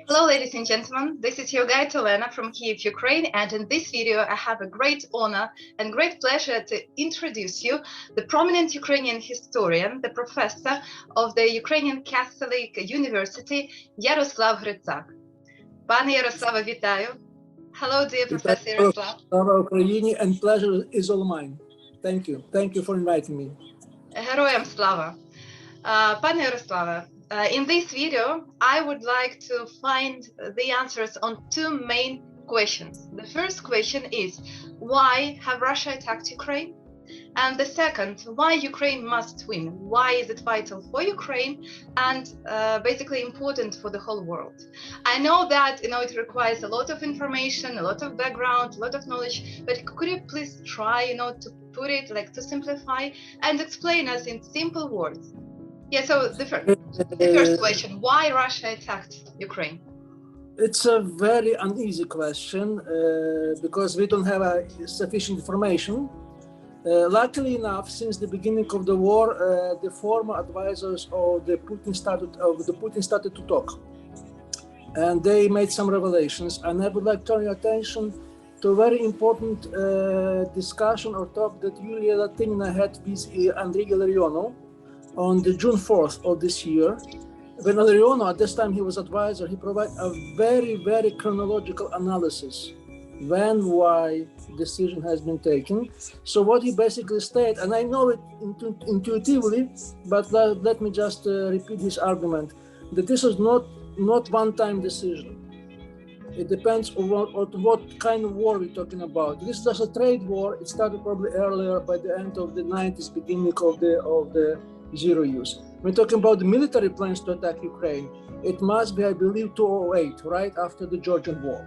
Hello, ladies and gentlemen. This is your guide Olena from Kyiv, Ukraine, and in this video I have a great honor and great pleasure to introduce you the prominent Ukrainian historian, the professor of the Ukrainian Catholic University, Yaroslav Hrytsak. Пане Ярославе, вітаю. Hello, dear Professor Yaroslav. Слава Україні, and pleasure is all mine. Thank you. Thank you for inviting me. Героям слава. Пане Ярославе, in this video, I would like to find the answers on two main questions. The first question is, why have Russia attacked Ukraine? And the second, why Ukraine must win? Why is it vital for Ukraine and basically important for the whole world? I know that it requires a lot of information, a lot of background, a lot of knowledge, but could you please try to put it to simplify and explain us in simple words? Yeah, so the first question, why Russia attacked Ukraine? It's a very uneasy question because we don't have sufficient information. Luckily enough, since the beginning of the war, the former advisors of Putin started to talk, and they made some revelations. And I would like to turn your attention to a very important discussion or talk that Yulia Latinina had with Andrei Larionov on the June 4th of this year. When Larionov, at this time he was advisor, he provided a very, very chronological analysis when, why decision has been taken. So what he basically stated, and I know it intuitively, but let me just repeat his argument, that this is not one-time decision. It depends on what kind of war we're talking about. This is just a trade war. It started probably earlier, by the end of the 90s, beginning of the zero use. We're talking about the military plans to attack Ukraine. It must be, I believe, 2008, right after the Georgian War.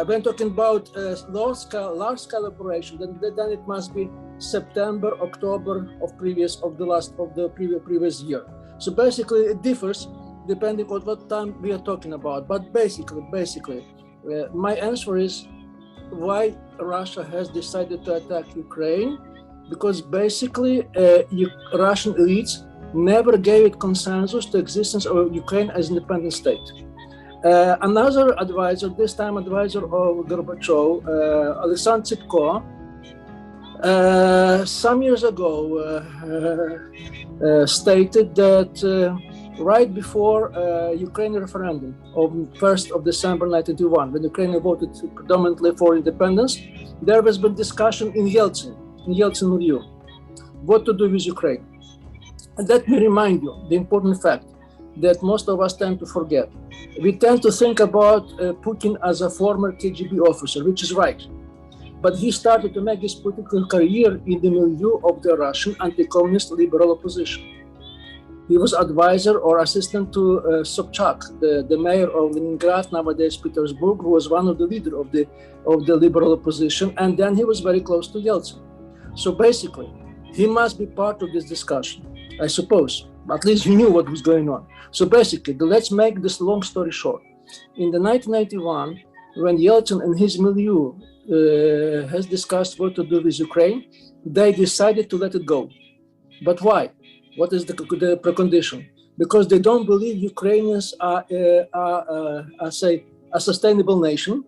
When talking about large-scale operation, then it must be September, October of the previous year. So basically, it differs depending on what time we are talking about. But basically, my answer is why Russia has decided to attack Ukraine. Because basically, Russian elites never gave it consensus to existence of Ukraine as an independent state. Another advisor, this time advisor of Gorbachev, Alexander Tsipko, some years ago stated that right before Ukrainian referendum of 1st of December 1991, when Ukraine voted predominantly for independence, there has been discussion in Yeltsin review, what to do with Ukraine. And let me remind you the important fact that most of us tend to forget. We tend to think about Putin as a former KGB officer, which is right. But he started to make his political career in the milieu of the Russian anti-communist liberal opposition. He was advisor or assistant to Sobchak, the mayor of Leningrad, nowadays Petersburg, who was one of the leaders of the liberal opposition. And then he was very close to Yeltsin. So basically, he must be part of this discussion, I suppose. At least he knew what was going on. So basically, let's make this long story short. In the 1991, when Yeltsin and his milieu has discussed what to do with Ukraine, they decided to let it go. But why? What is the precondition? Because they don't believe Ukrainians are a sustainable nation,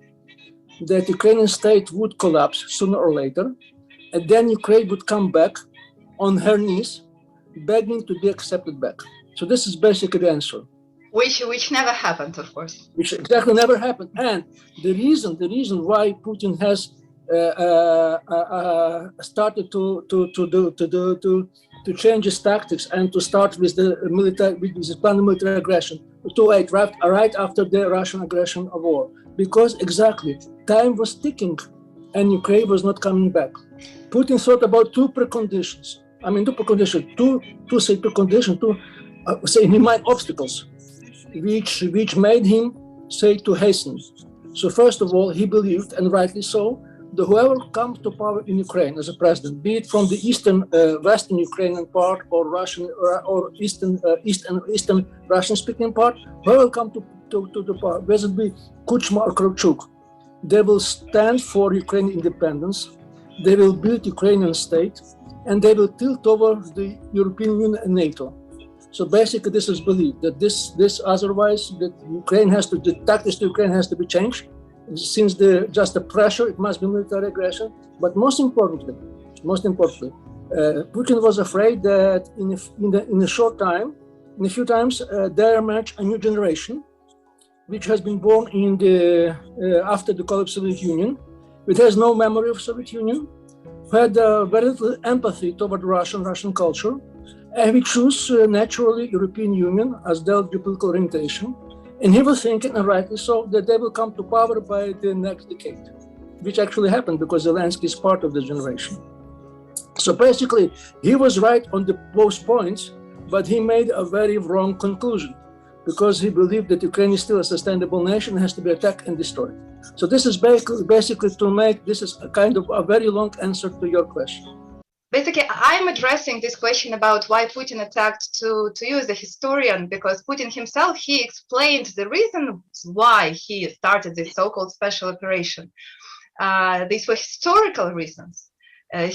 that Ukrainian state would collapse sooner or later, and then Ukraine would come back on her knees, begging to be accepted back. So this is basically the answer. Which never happened, of course. Which exactly never happened. And the reason why Putin has started to change his tactics and to start with the plan of military aggression right after the Russian aggression of war, because exactly time was ticking and Ukraine was not coming back. Putin thought about two preconditions, obstacles, which made him to hasten. So first of all, he believed, and rightly so, that whoever comes to power in Ukraine as a president, be it from the western Ukrainian part or Russian or eastern Russian-speaking part, whoever will come to the power, whether it be Kuchma or Kravchuk, they will stand for Ukrainian independence. They will build Ukrainian state, and they will tilt towards the European Union and NATO. So basically, this is believed that this otherwise that Ukraine has to, the tactics to Ukraine has to be changed. Since just the pressure, it must be military aggression. But most importantly, Putin was afraid that in a short time, in a few times, there emerge a new generation, which has been born after the collapse of the Soviet Union. It has no memory of Soviet Union, had very little empathy toward Russian culture, and we choose naturally European Union as their geopolitical orientation. And he was thinking, and rightly so, that they will come to power by the next decade, which actually happened because Zelensky is part of the generation. So basically, he was right on both points, but he made a very wrong conclusion because he believed that Ukraine is still a sustainable nation and has to be attacked and destroyed. So this is basically this is a kind of a very long answer to your question. Basically, I'm addressing this question about why Putin attacked to you as a historian, because Putin himself, he explained the reasons why he started this so-called special operation. These were historical reasons.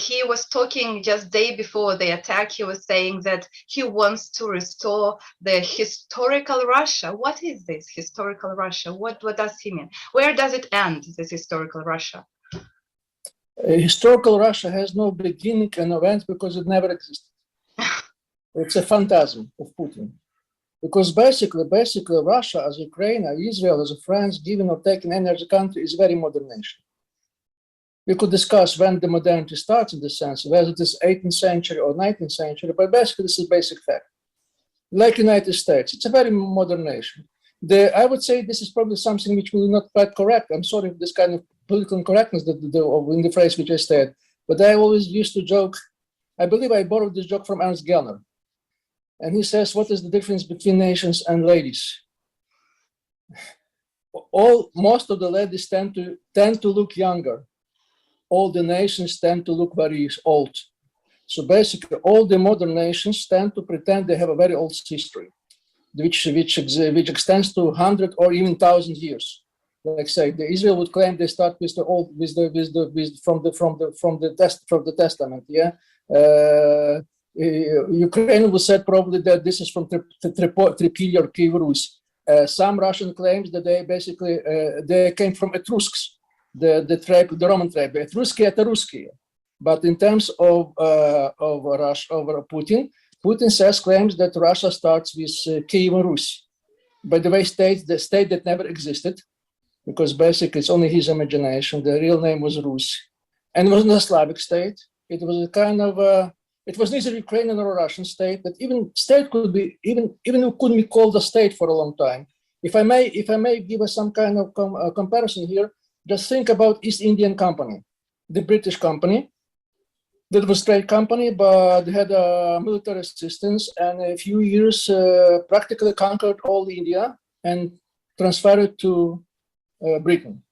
He was talking just day before the attack. He was saying that he wants to restore the historical Russia. What is this historical Russia? What does he mean? Where does it end, this historical Russia? Historical Russia has no beginning and no end because it never existed. It's a phantasm of Putin. Because basically Russia as Ukraine, as Israel, as a France, given or taken any other country, is a very modern nation. We could discuss when the modernity starts in this sense, whether it is 18th century or 19th century, but basically this is basic fact. Like United States, it's a very modern nation. I would say this is probably something which will not quite correct. I'm sorry for this kind of political incorrectness in the phrase which I said, but I always used to joke. I believe I borrowed this joke from Ernst Gellner, and he says, "What is the difference between nations and ladies? Most of the ladies tend to look younger. All the nations tend to look very old. So basically, all the modern nations tend to pretend they have a very old history, which extends to 100 or even 1,000 years. Like say, Israel would claim they start with from the Testament. Yeah, Ukraine would say probably that this is from Tripoli or Kiev Rus. Some Russian claims that they came from Etrusks, the Roman tribe, Etruskia. But in terms of Putin claims that Russia starts with Kiev and Rus. By the way, the state that never existed, because basically it's only his imagination. The real name was Rus, and it wasn't a Slavic state. It was a kind of it was neither Ukrainian or Russian state, but even state could be even it couldn't be called a state for a long time. If I may give us some kind of comparison here, just think about East Indian Company, the British company. That was a trade company, but they had military assistance, and in a few years practically conquered all India and transferred it to Britain,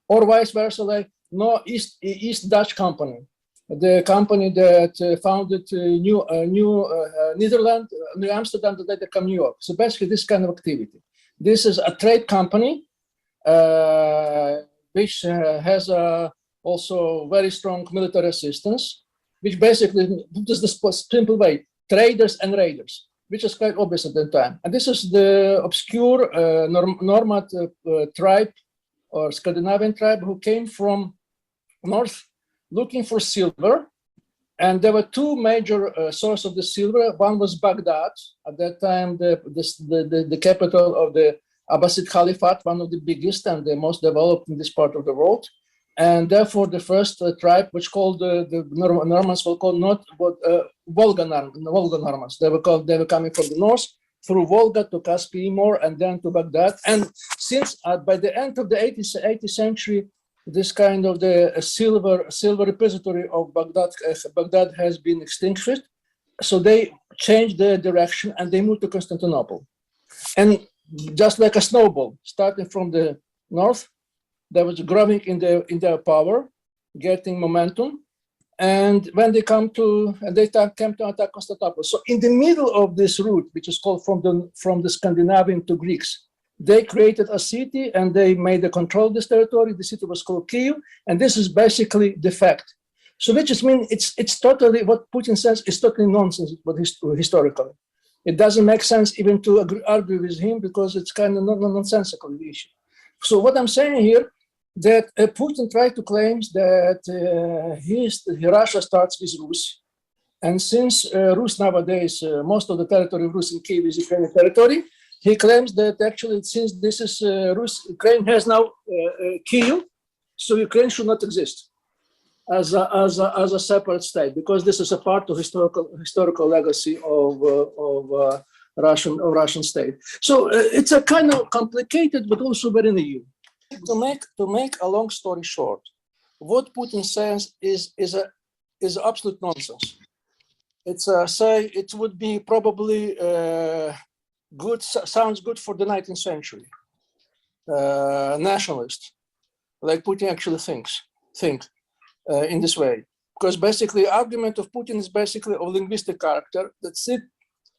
or vice versa. Like East Dutch Company, the company that founded New Amsterdam, that later became New York. So basically, this kind of activity. This is a trade company which has also very strong military assistance, which basically is the simple way, traders and raiders, which is quite obvious at the time. And this is the obscure Normand tribe or Scandinavian tribe who came from north looking for silver. And there were two major sources of the silver. One was Baghdad, at that time the capital of the Abbasid Caliphate, one of the biggest and the most developed in this part of the world. And therefore, the first tribe, which called the Normans, were called not Volga Normans. They were coming from the north through Volga to Caspian More and then to Baghdad. And since by the end of the 18th century, this kind of the silver repository of Baghdad has been extinguished. So they changed their direction and they moved to Constantinople. And just like a snowball, starting from the north, they was growing in their power, getting momentum, and when they came to attack Constantinople. So in the middle of this route, which is called from the Scandinavian to Greeks, they created a city and they made a control of this territory. The city was called Kiev, and this is basically the fact. So which is mean it's totally what Putin says is totally nonsense, but historically. It doesn't make sense even to argue with him because it's kind of nonsensical issue. So what I'm saying here, that Putin tried to claim that Russia starts with Rus. And since Rus nowadays, most of the territory of Rus in Kiev is Ukrainian territory, he claims that actually since this is Rus, Ukraine has now Kiev, so Ukraine should not exist as a separate state, because this is a part of historical legacy of Russian state. So it's a kind of complicated, but also very naive. To make a long story short, what Putin says is absolute nonsense. It's say it would be probably good, sounds good for the 19th century nationalist, like Putin actually think in this way, because basically argument of Putin is basically of linguistic character, that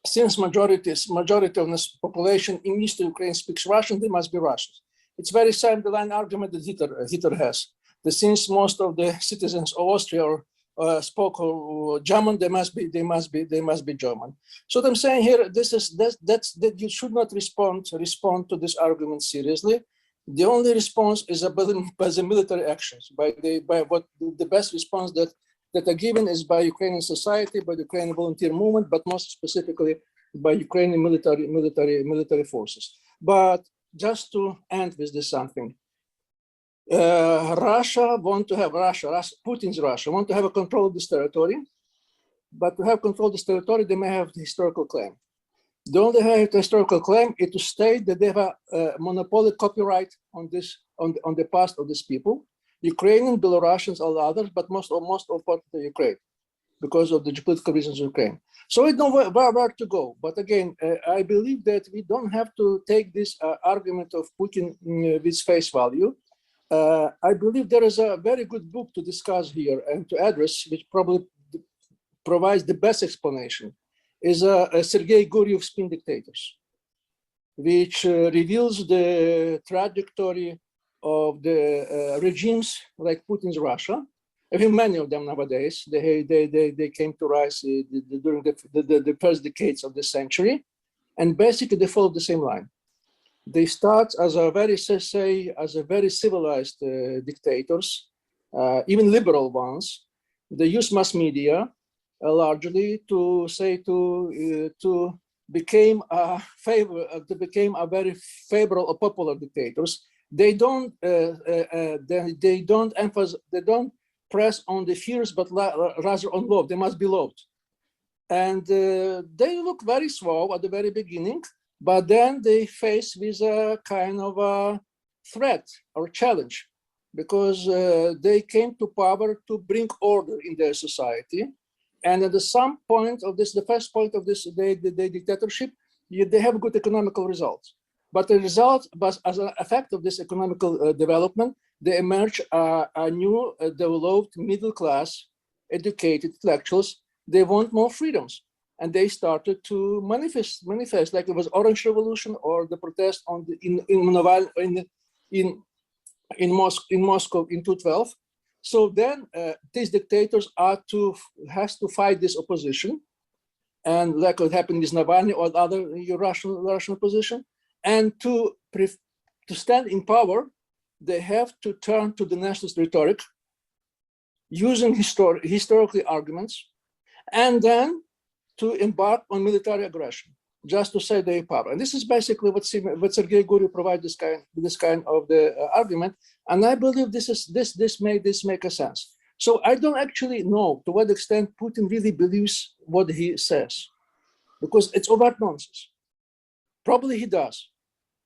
since majority of the population in Eastern Ukraine speaks Russian, they must be Russians. It's very same the line argument that Hitler has, that since most of the citizens of Austria spoke German, they must be German. So what I'm saying here, that you should not respond to this argument seriously. The only response is by the military actions, by what the best response that are given is by Ukrainian society, by the Ukrainian volunteer movement, but most specifically by Ukrainian military forces. But just to end with this something, Putin's Russia want to have a control of this territory, but to have control of this territory, they may have the historical claim. The only historical claim is to state that they have a monopoly copyright on the past of these people, Ukrainian, Belarusians, all others, but most importantly Ukraine, because of the geopolitical reasons of Ukraine. So we don't know where to go. But again, I believe that we don't have to take this argument of Putin with face value. I believe there is a very good book to discuss here and to address, which probably provides the best explanation, is Serhii Guryev's Spin Dictators, which reveals the trajectory of the regimes like Putin's Russia. I think many of them nowadays, they came to rise during the first decades of the century, and basically they follow the same line. They start as a very civilized dictators, even liberal ones. They use mass media largely to become a very favorable or popular dictators. They don't press on the fears, but rather on love. They must be loved, and they look very suave at the very beginning, but then they face with a kind of a threat or challenge, because they came to power to bring order in their society. And at some point of this, the first point of this, the dictatorship, they have good economical results. But the result, as an effect of this economical development, they emerge a new developed middle class, educated intellectuals. They want more freedoms, and they started to manifest like it was Orange Revolution or the protest in Moscow in 2012. So then these dictators has to fight this opposition, and like what happened with Navalny or other Russian opposition, and to stand in power, they have to turn to the nationalist rhetoric, using historical arguments, and then to embark on military aggression, just to say they power. And this is basically what Serhii Guryev provides this kind of the argument. And I believe this make a sense. So I don't actually know to what extent Putin really believes what he says, because it's overt nonsense. Probably he does.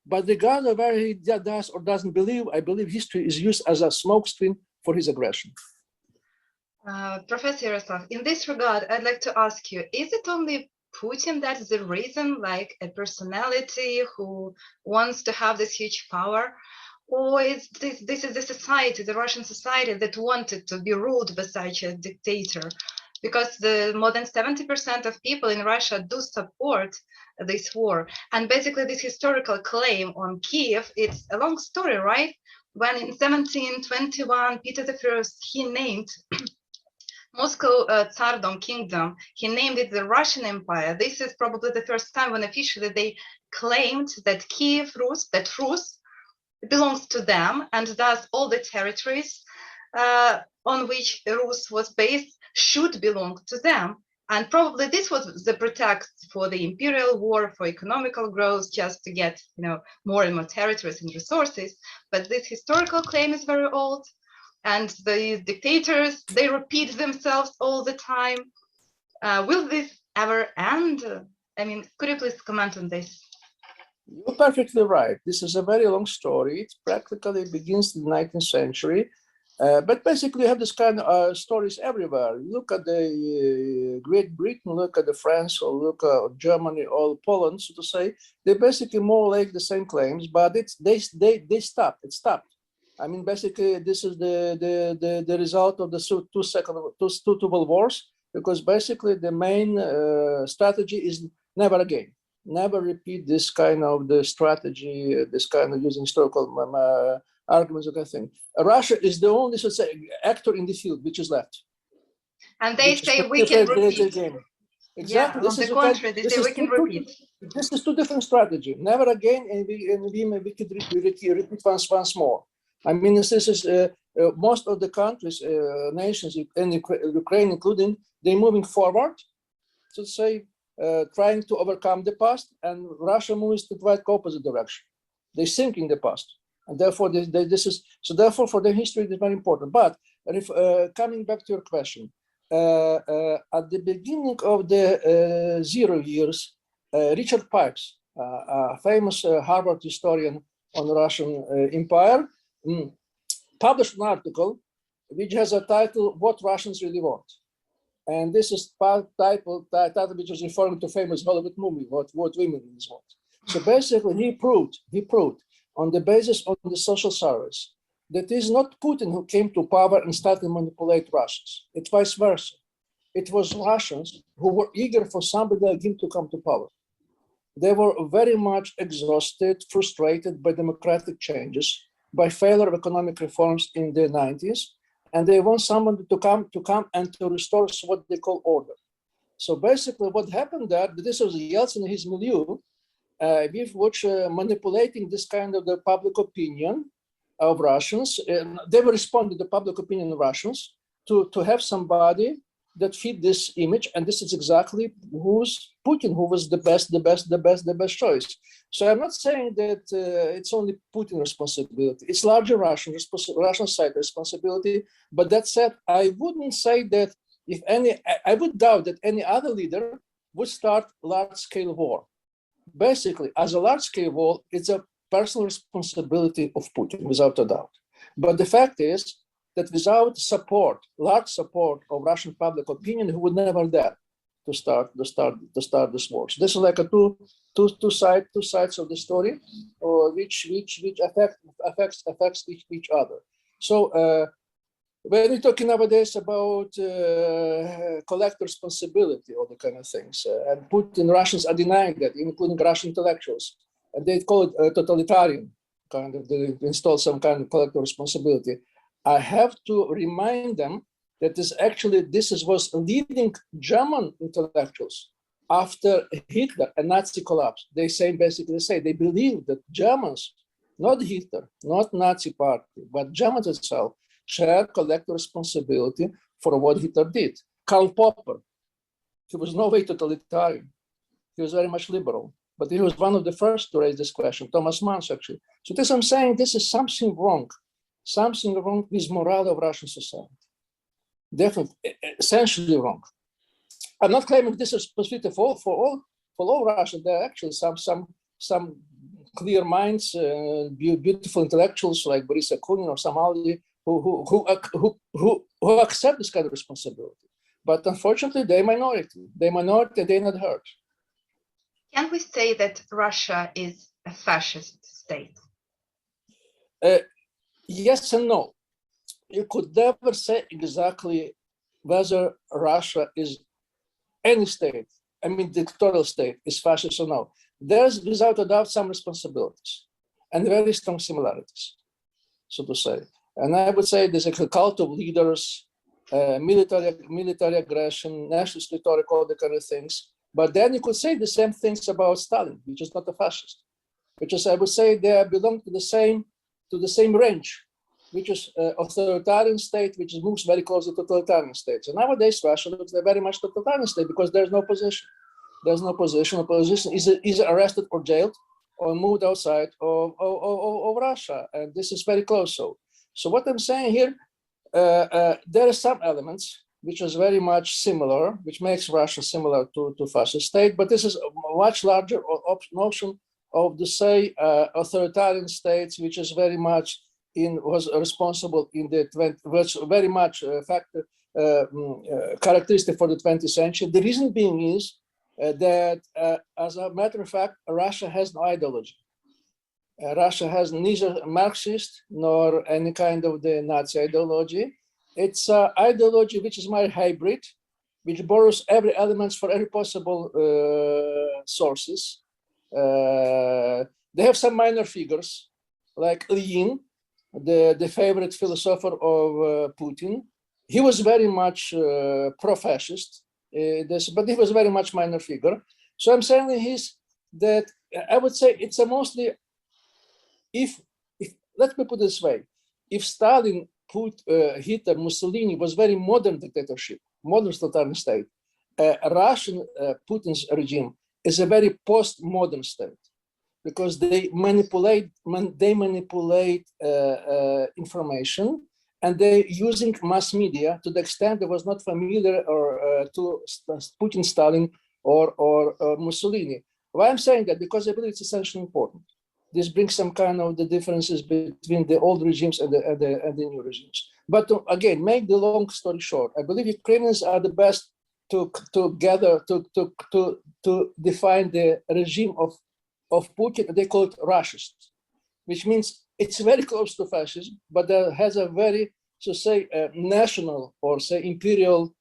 But regardless of whether he does or doesn't believe, I believe history is used as a smokescreen for his aggression. Professor Yaroslav, in this regard, I'd like to ask you, is it only Putin that is the reason, like a personality who wants to have this huge power? Or is this is the society, the Russian society, that wanted to be ruled by such a dictator? Because more than 70% of people in Russia do support this war. And basically this historical claim on Kiev, it's a long story, right? When in 1721, Peter I, he named Moscow Tsardom Kingdom. He named it the Russian Empire. This is probably the first time when officially they claimed that Kiev Rus, that Rus belongs to them, and thus all the territories on which Rus was based should belong to them. And probably this was the pretext for the imperial war, for economical growth, just to get more and more territories and resources. But this historical claim is very old, and the dictators, they repeat themselves all the time. Will this ever end? I mean, could you please comment on this? You're perfectly right. This is a very long story. It practically begins in the 19th century. But basically, you have this kind of stories everywhere. Look at the Great Britain, look at the France, or look at Germany, or Poland, so to say. They basically more like the same claims, but they stopped. It stopped. I mean, basically, this is the result of the two world wars, because basically the main strategy is never again. Never repeat this kind of the strategy, this kind of using historical arguments, kind of thing. Russia is the only, so to say, actor in the field which is left. And they say we can repeat. Exactly. Yeah, on the contrary, they say we can repeat. This is two different strategies. Never again, and we could repeat once more. I mean, this is most of the countries, nations, and Ukraine including, they're moving forward, so to say, trying to overcome the past, and Russia moves the quite opposite direction. They sink in the past, and therefore therefore for the history it is very important. But if coming back to your question, at the beginning of the 0 years, Richard Pipes, a famous Harvard historian on the Russian Empire, published an article which has a title, "What Russians Really Want." And this is title which is referring to famous Hollywood movie, what women want. So basically, he proved on the basis of the social surveys that it is not Putin who came to power and started to manipulate Russians. It's vice versa. It was Russians who were eager for somebody like him to come to power. They were very much exhausted, frustrated by democratic changes, by failure of economic reforms in the 90s. And they want someone to come and to restore what they call order. So basically what happened there, this was Yeltsin and his milieu, with which manipulating this kind of the public opinion of Russians. They were responding to the public opinion of Russians to have somebody that fit this image. And this is exactly who's Putin, who was the best choice. So I'm not saying that it's only Putin's responsibility. It's larger Russian side responsibility. But that said, I wouldn't say that I would doubt that any other leader would start large-scale war. Basically, as a large-scale war, it's a personal responsibility of Putin, without a doubt. But the fact is that without large support of Russian public opinion, he would never dare to start this war. So this is like a two sides of the story, which affects each other. So when we're talking nowadays about collective responsibility or the kind of things, and Putin, Russians are denying that, including Russian intellectuals, and they call it totalitarian, kind of, they install some kind of collective responsibility. I have to remind them that this was leading German intellectuals after Hitler and Nazi collapse. They basically say they believe that Germans, not Hitler, not Nazi party, but Germans itself, share collective responsibility for what Hitler did. Karl Popper, he was no way totalitarian. He was very much liberal, but he was one of the first to raise this question. Thomas Mann, actually. So this, I'm saying, this is something wrong with morale of Russian society. Definitely, essentially wrong. I'm not claiming this is specific for all Russians. There are actually some clear minds, beautiful intellectuals like Boris Akunin or some others who accept this kind of responsibility. But unfortunately, they're minority. They're not heard. Can we say that Russia is a fascist state? Yes and no. You could never say exactly whether Russia is any state, I mean dictatorial state, is fascist or no. There's without a doubt some responsibilities and very strong similarities, so to say. And I would say there's a cult of leaders, military aggression, nationalist rhetoric, all the kind of things. But then you could say the same things about Stalin, which is not a fascist, which is, I would say, they belong to the same range, which is authoritarian state, which moves very close to totalitarian states. And nowadays, Russia looks very much totalitarian state because there's no opposition. There's no opposition. Opposition is arrested or jailed or moved outside of Russia, and this is very close. So what I'm saying here, there are some elements which is very much similar, which makes Russia similar to fascist state, but this is a much larger notion of the authoritarian states, which is very much was responsible in the very much characteristic for the 20th century. The reason being is that, as a matter of fact, Russia has no ideology. Russia has neither Marxist nor any kind of the Nazi ideology. It's an ideology which is more hybrid, which borrows every element for every possible sources. They have some minor figures, like Lenin, the favorite philosopher of Putin. He was very much pro-fascist, but he was very much minor figure. So I'm saying that I would say it's a mostly, if let me put it this way, if Stalin put Hitler, Mussolini was very modern dictatorship, modern totalitarian state, Russian Putin's regime is a very post-modern state, because they manipulate information, and they're using mass media to the extent that was not familiar to Putin, Stalin, or Mussolini. Why I'm saying that? Because I believe it's essentially important. This brings some kind of the differences between the old regimes and the new regimes. But to, again, make the long story short, I believe Ukrainians are the best to define the regime of Putin. They call it Russist, which means it's very close to fascism, but that has a very, so say, national or say imperial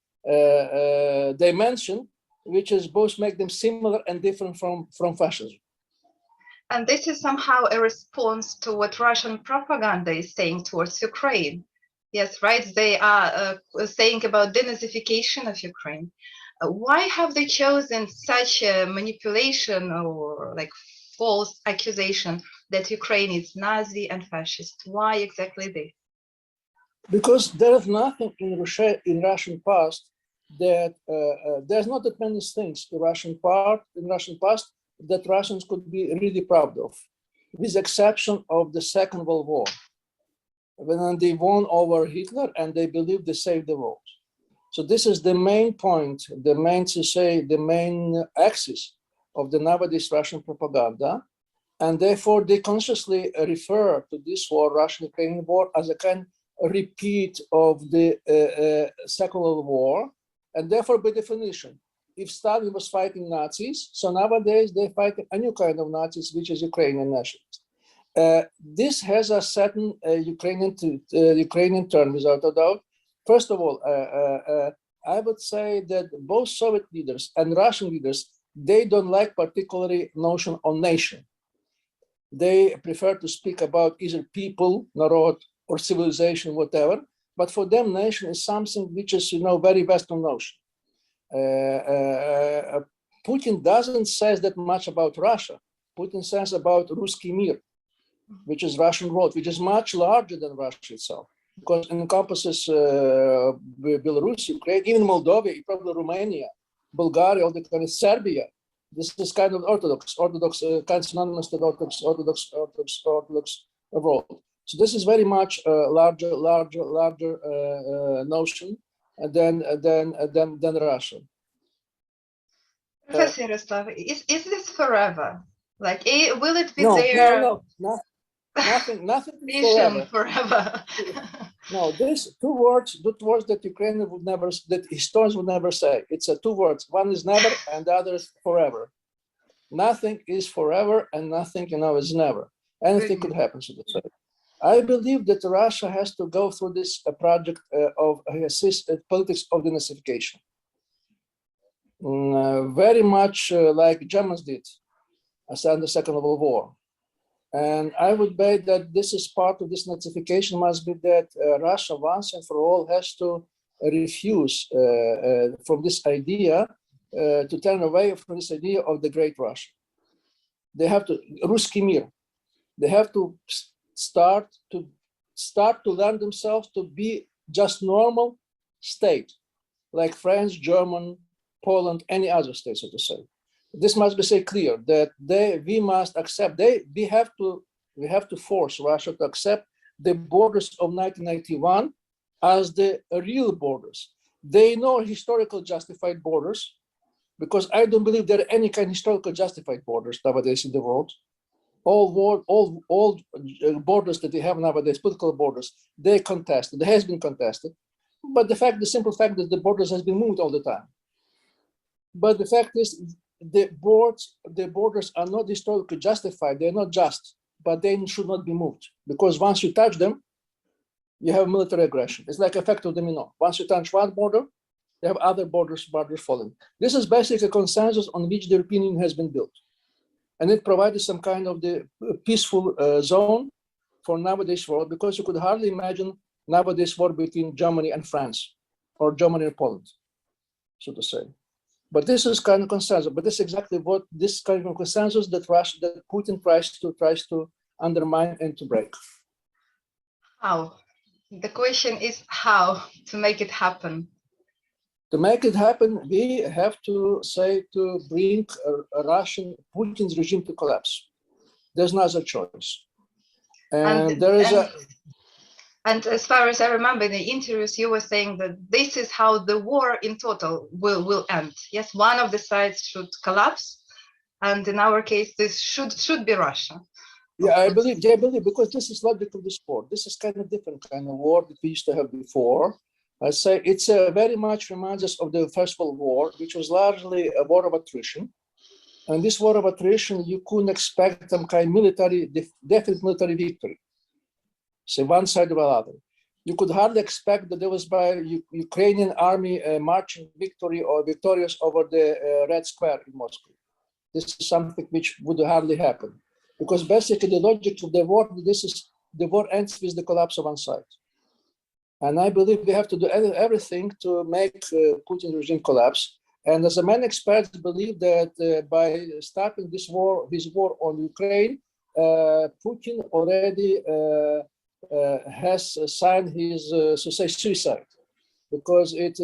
dimension, which is both make them similar and different from fascism. And this is somehow a response to what Russian propaganda is saying towards Ukraine. Yes, right? They are saying about denazification of Ukraine. Why have they chosen such a manipulation or like false accusation that Ukraine is Nazi and fascist? Why exactly this? Because there is nothing in Russian past that there's not that many things in Russian past that Russians could be really proud of, with exception of the Second World War, when they won over Hitler and they believed they saved the world. So this is the main point, the main axis of the nowadays Russian propaganda, and therefore they consciously refer to this war, Russian-Ukrainian war, as a kind of repeat of the Second World War, and therefore by definition, if Stalin was fighting Nazis, so nowadays they fight a new kind of Nazis, which is Ukrainian nationalists. This has a certain Ukrainian turn, without a doubt. First of all, I would say that both Soviet leaders and Russian leaders, they don't like particularly notion of nation. They prefer to speak about either people, narod, or civilization, whatever. But for them, nation is something which is, very Western notion. Putin doesn't say that much about Russia. Putin says about Ruski Mir, which is Russian world, which is much larger than Russia itself, because it encompasses Belarus, Ukraine, even Moldova, probably Romania, Bulgaria, all the kind of Serbia. This is kind of Orthodox, kind of synonymous to Orthodox world. So this is very much a larger notion than Russia. Professor Yaroslav, is this forever? Like, will it be there? No, nothing forever. No, these two words that Ukrainian would never, that historians would never say. It's two words. One is never, and the other is forever. Nothing is forever, and nothing, is never. Anything could happen to the same. I believe that Russia has to go through this project of politics of denazification. Very much like Germans did after the Second World War. And I would bet that this is part of this nazification must be that Russia once and for all has to refuse from this idea, to turn away from this idea of the Great Russia. They have to, Ruski Mir, they have to start to learn themselves to be just normal state, like France, German, Poland, any other state, so to say. This must be said clear that we must accept, we have to force Russia to accept the borders of 1991 as the real borders. They know historical justified borders, because I don't believe there are any kind of historical justified borders nowadays in the world. All borders that we have nowadays, political borders, they contested, they has been contested. But the simple fact that the borders has been moved all the time. But the fact is, the borders are not historically justified, they're not just, but they should not be moved. Because once you touch them, you have military aggression. It's like effect of domino. Once you touch one border, you have other borders falling. This is basically a consensus on which the European Union has been built. And it provided some kind of the peaceful zone for nowadays world, because you could hardly imagine nowadays war between Germany and France, or Germany and Poland, so to say. But this is kind of consensus. But this is exactly what this kind of consensus that Putin tries to undermine and to break. How? The question is how to make it happen. To make it happen, we have to bring Putin's regime to collapse. There's no other choice. And as far as I remember in the interviews, you were saying that this is how the war in total will end. Yes, one of the sides should collapse, and in our case, this should be Russia. Yeah, I believe, because this is logical, this war. This is kind of different kind of war that we used to have before. I say it's very much reminds us of the First World War, which was largely a war of attrition. And this war of attrition, you couldn't expect some kind of definite military victory. Say one side or another. You could hardly expect that there was by Ukrainian army marching victory or victorious over the Red Square in Moscow. This is something which would hardly happen. Because basically the logic of the war, the war ends with the collapse of one side. And I believe we have to do everything to make Putin's regime collapse. And as many experts believe that by starting his war on Ukraine, Putin already has signed his suicide, because it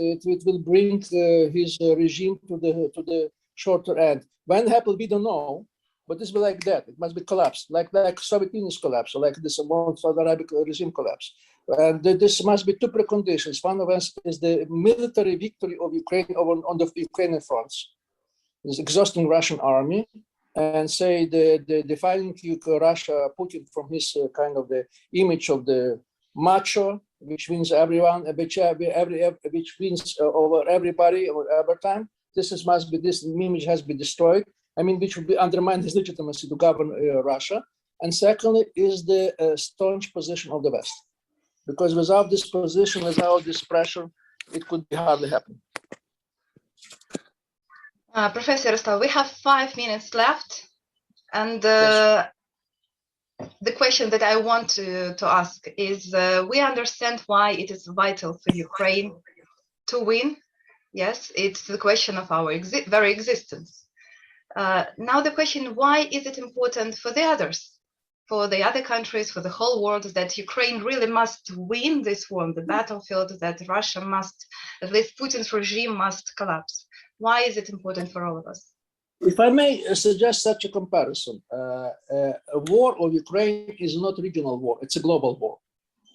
will bring his regime to the shorter end. When it happens, we don't know. But this will be like that. It must be collapsed, like Soviet Union's collapse, or like this Saudi Arabic regime collapse. And this must be two preconditions. One of us is the military victory of Ukraine on the Ukrainian fronts, this exhausting Russian army, and say the defining Russia, Putin from his kind of the image of the macho, which wins everyone, which wins over everybody or every time. This image has been destroyed. I mean, which would be undermine his legitimacy to govern Russia. And secondly, is the staunch position of the West. Because without this position, without this pressure, it could hardly happen. Professor Yaroslav, we have 5 minutes left. And Yes. The question that I want to ask is, we understand why it is vital for Ukraine to win. Yes, it's the question of our very existence. Now the question, why is it important for the others, for the other countries, for the whole world, that Ukraine really must win this war on the battlefield, that Russia must, at least Putin's regime must collapse? Why is it important for all of us? If I may suggest such a comparison, a war of Ukraine is not a regional war, it's a global war.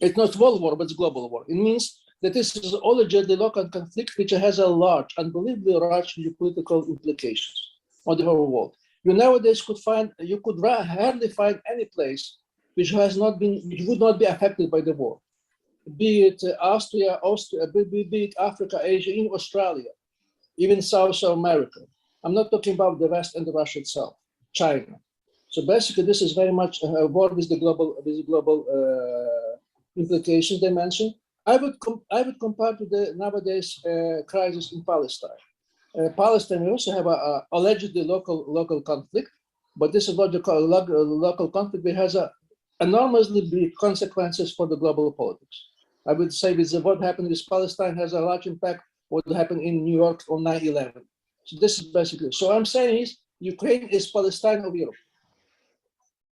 It's not world war, but it's global war. It means that this is already the local conflict which has a large, unbelievably large geopolitical implications on the whole world. You nowadays could hardly find any place which would not be affected by the war. Be it Austria, be it Africa, Asia, in Australia, even South America. I'm not talking about the West and the Russia itself, China. So basically, this is very much a war with the global implications they mentioned. I would compare to the nowadays crisis in Palestine. Palestine, we also have a allegedly local conflict, but this is local conflict that has enormously big consequences for the global politics. I would say with what happened with Palestine has a large impact what happened in New York on 9/11. So this is basically, so I'm saying is Ukraine is Palestine of Europe.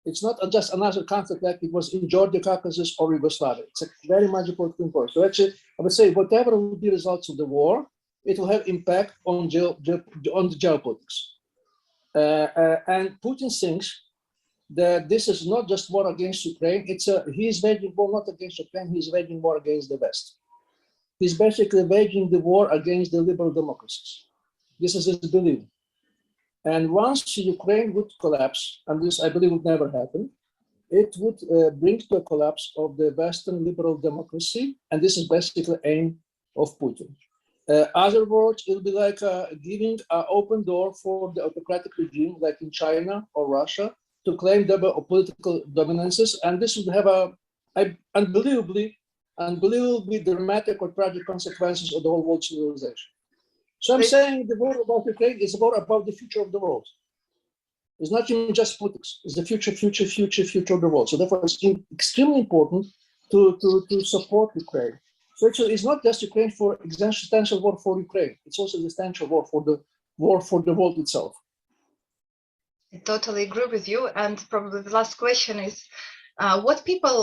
It's not just another conflict like it was in Georgia, Caucasus, or Yugoslavia. It's a very much important point. So actually, I would say whatever will be results of the war, it will have impact on the geopolitics. And Putin thinks that this is not just war against Ukraine. He's waging war not against Ukraine. He's waging war against the West. He's basically waging the war against the liberal democracies. This is his belief. And once Ukraine would collapse, and this I believe would never happen, it would bring to a collapse of the Western liberal democracy. And this is basically the aim of Putin. Other words, it'll be like giving an open door for the autocratic regime, like in China or Russia, to claim their political dominances. And this would have unbelievably dramatic or tragic consequences of the whole world civilization. So I'm saying the war about Ukraine is a war about the future of the world. It's not even just politics. It's the future of the world. So therefore, it's extremely important to support Ukraine. So actually, it's not just Ukraine for existential war for Ukraine. It's also existential war for the world itself. I totally agree with you. And probably the last question is, what people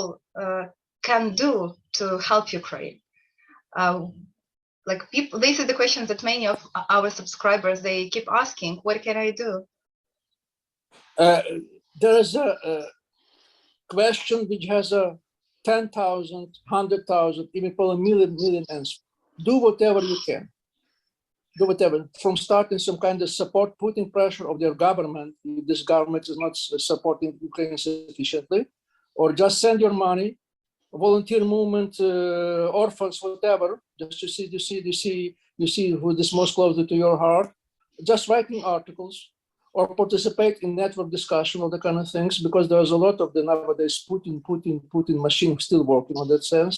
can do to help Ukraine? Like people, this is the question that many of our subscribers, they keep asking, what can I do? There is a question which has a 10,000, 100,000, even probably million answers. Do whatever you can. Do whatever, from starting some kind of support, putting pressure of their government, if this government is not supporting Ukraine sufficiently, or just send your money, volunteer movement, orphans, whatever, just to see who is most closely to your heart, just writing articles or participate in network discussion, all the kind of things, because there's a lot of the nowadays Putin machine still working on that sense.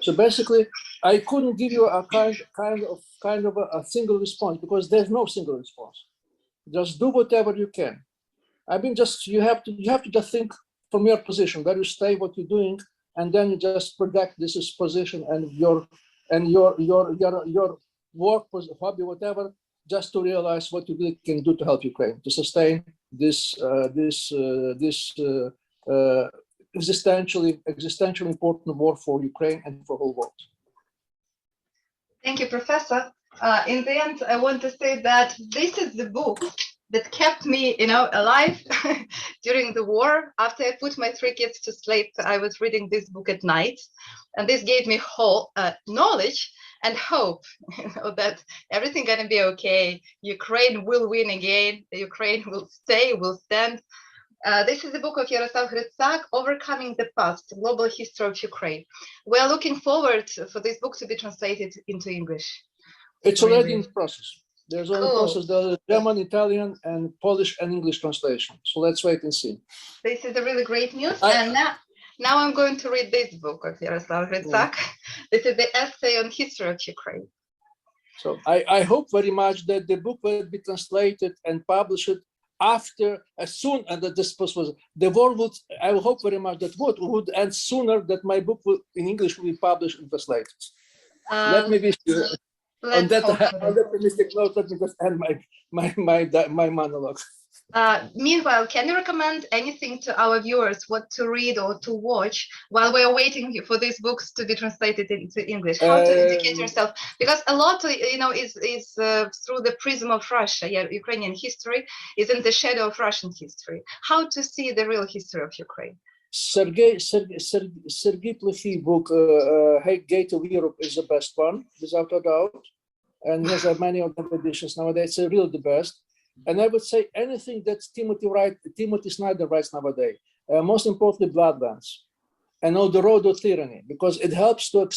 So basically, I couldn't give you a kind of a single response because there's no single response. Just do whatever you can. I mean, you have to just think from your position, where you stay, what you're doing, and then you just project this is position and your work, hobby, whatever, just to realize what you really can do to help Ukraine to sustain this existentially important war for Ukraine and for the whole world. Thank you, Professor. In the end, I want to say that this is the book that kept me, alive during the war. After I put my 3 kids to sleep, I was reading this book at night, and this gave me whole knowledge and hope, that everything gonna be okay. Ukraine will win again. Ukraine will stay, will stand. This is the book of Yaroslav Hrytsak, Overcoming the Past, Global History of Ukraine. We're looking forward for this book to be translated into English. It's already in process. There's already a process, the German, Italian, and Polish and English translation. So let's wait and see. This is a really great news. And now I'm going to read this book of Yaroslav Hrytsak. This is the essay on history of Ukraine. So I hope very much that the book will be translated and published as soon as this possible. The war would, I hope very much that would end sooner, that my book in English will be published and translated. Let me wish you. On that optimistic note, let me just end my monologue. Meanwhile, can you recommend anything to our viewers, what to read or to watch while we are waiting for these books to be translated into English? How to educate yourself? Because a lot, is through the prism of Russia. Ukrainian history is in the shadow of Russian history. How to see the real history of Ukraine? Serhii Plokhy book, Gate of Europe, is the best one, without a doubt. And he has many other editions nowadays. It's really the best. And I would say anything that Timothy Snyder writes nowadays, most importantly, Bloodlands, and all the road of tyranny, because it helps to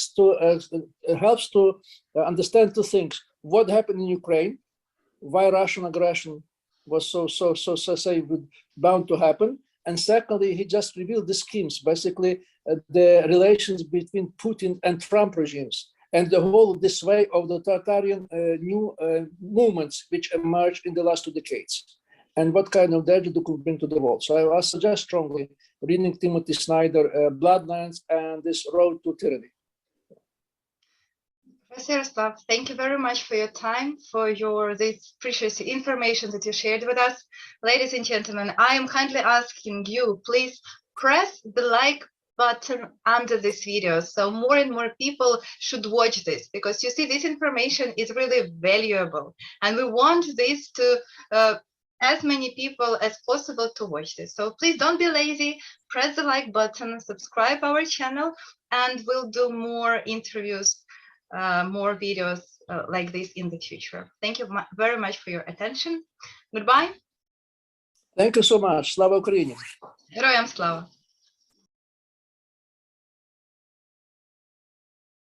understand 2 things: what happened in Ukraine, why Russian aggression was so bound to happen, and secondly, he just revealed the schemes, basically the relations between Putin and Trump regimes, and the whole this way of the authoritarian new movements which emerged in the last 2 decades, and what kind of danger they could bring to the world. So I suggest strongly reading Timothy Snyder, Bloodlands, and this Road to Tyranny. Yaroslav, thank you very much for your time, for this precious information that you shared with us. Ladies and gentlemen, I am kindly asking you, please press the like button under this video so more and more people should watch this, because you see, this information is really valuable and we want this to as many people as possible to watch this. So please don't be lazy, press the like button, subscribe our channel, and we'll do more interviews, more videos like this in the future. Thank you very much for your attention. Goodbye. Thank you so much. Slava Ukraini. Героям слава.